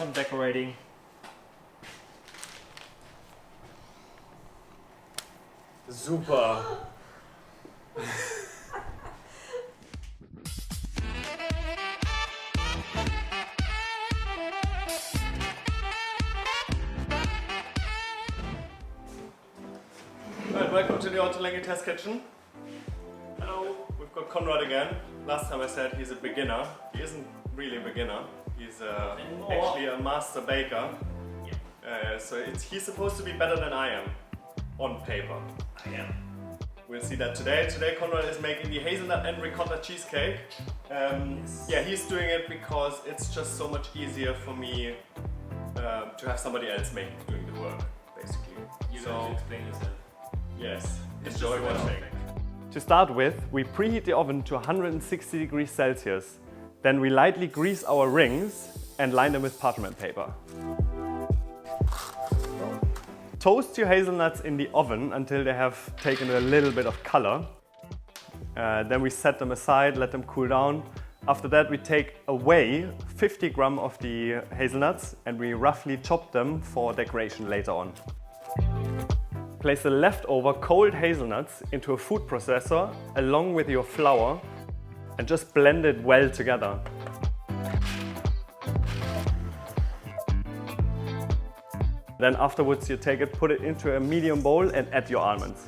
I'm decorating. Super. Alright, welcome to the Ottolenghi Test Kitchen. Hello, we've got Konrad again. Last time I said he's a beginner. He isn't really a beginner. He's actually a master baker. So he's supposed to be better than I am, on paper. I am. We'll see that today. Today Konrad is making the hazelnut and ricotta cheesecake. Yeah, he's doing it because it's just so much easier for me to have somebody else doing the work, basically. You don't have to explain yourself. Yes, It's enjoy just a watching. one-off. To start with, we preheat the oven to 160 degrees Celsius. Then we lightly grease our rings and line them with parchment paper. Toast your hazelnuts in the oven until they have taken a little bit of color. Then we set them aside, let them cool down. After that, we take away 50 grams of the hazelnuts and we roughly chop them for decoration later on. Place the leftover cold hazelnuts into a food processor along with your flour and just blend it well together. Then afterwards you take it, put it into a medium bowl and add your almonds.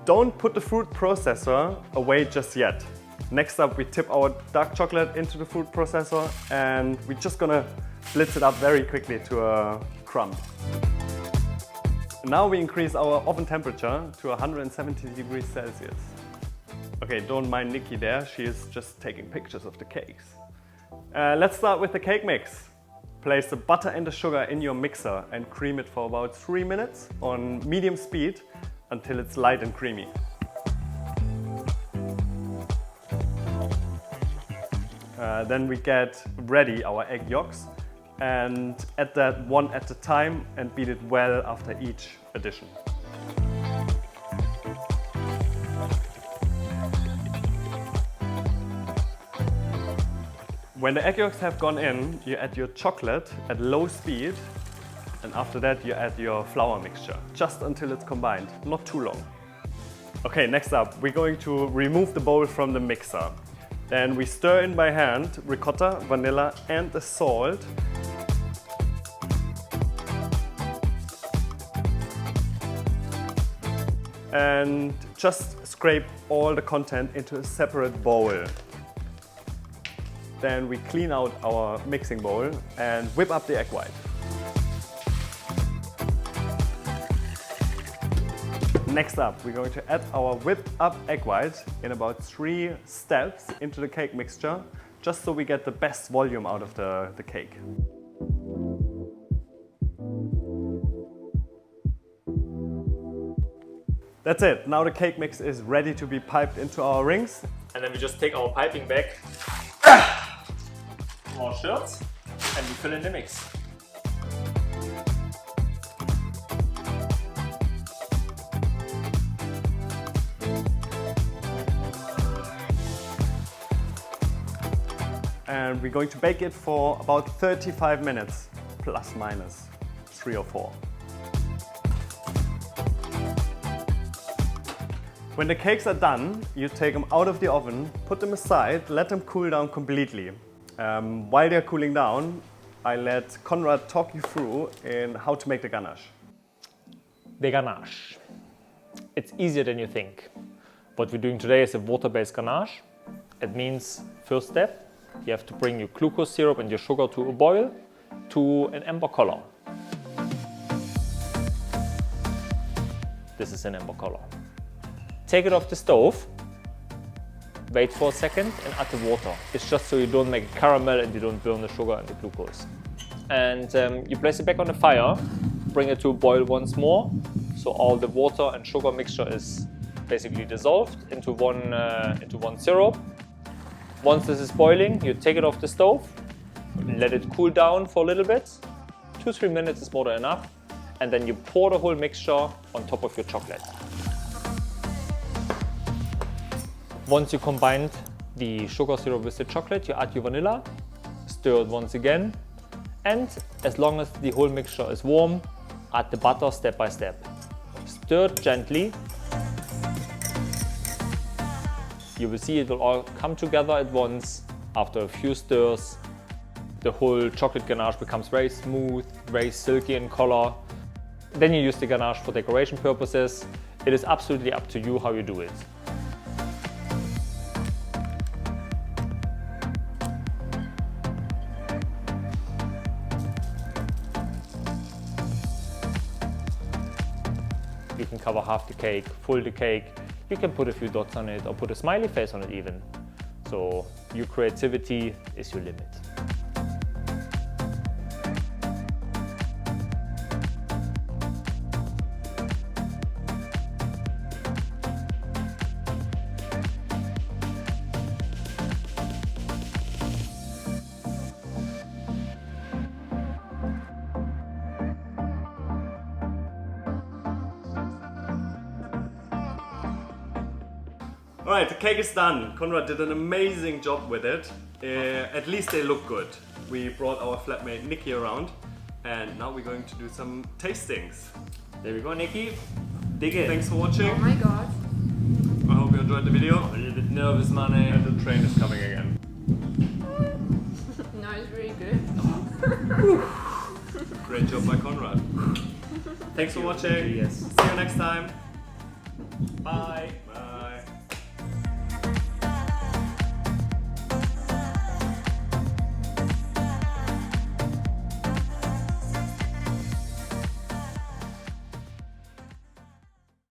Don't put the food processor away just yet. Next up we tip our dark chocolate into the food processor and we're just gonna blitz it up very quickly to a crumb. Now we increase our oven temperature to 170 degrees Celsius. Okay, don't mind Nikki there, she is just taking pictures of the cakes. Let's start with the cake mix. Place the butter and the sugar in your mixer and cream it for about 3 minutes on medium speed until it's light and creamy. Then we get ready our egg yolks and add that one at a time and beat it well after each addition. When the egg yolks have gone in, you add your chocolate at low speed and after that you add your flour mixture, just until it's combined, not too long. Okay, next up, we're going to remove the bowl from the mixer. Then we stir in by hand ricotta, vanilla and the salt. And just scrape all the content into a separate bowl. Then we clean out our mixing bowl and whip up the egg white. Next up, we're going to add our whipped up egg white in about 3 steps into the cake mixture, just so we get the best volume out of the cake. That's it. Now the cake mix is ready to be piped into our rings. And then we just take our piping bag, more shirts, and we fill in the mix. And we're going to bake it for about 35 minutes, plus minus 3 or 4. When the cakes are done, you take them out of the oven, put them aside, let them cool down completely. While they're cooling down, I let Konrad talk you through in how to make the ganache. The ganache. It's easier than you think. What we're doing today is a water-based ganache. It means, first step, you have to bring your glucose syrup and your sugar to a boil to an amber color. This is an amber color. Take it off the stove, wait for a second and add the water. It's just so you don't make a caramel and you don't burn the sugar and the glucose. And you place it back on the fire, bring it to a boil once more, so all the water and sugar mixture is basically dissolved into one syrup. Once this is boiling, you take it off the stove, let it cool down for a little bit. 2-3 minutes is more than enough. And then you pour the whole mixture on top of your chocolate. Once you combined the sugar syrup with the chocolate, you add your vanilla, stir it once again, and As long as the whole mixture is warm, add the butter step by step. Stir gently. You will see it will all come together at once. After a few stirs, the whole chocolate ganache becomes very smooth, very silky in color. Then you use the ganache for decoration purposes. It is absolutely up to you how you do it. You can cover half the cake, full the cake. You can put a few dots on it or put a smiley face on it even. So your creativity is your limit. Alright, the cake is done. Konrad did an amazing job with it. At least they look good. We brought our flatmate Nikki around and now we're going to do some tastings. There we go, Nikki. Dig in. Thanks for watching. Oh my god. I hope you enjoyed the video. I'm a little bit nervous, man. And the train is coming again. No, it's really good. Great job by Konrad. Thanks for watching. Yes. See you next time. Bye.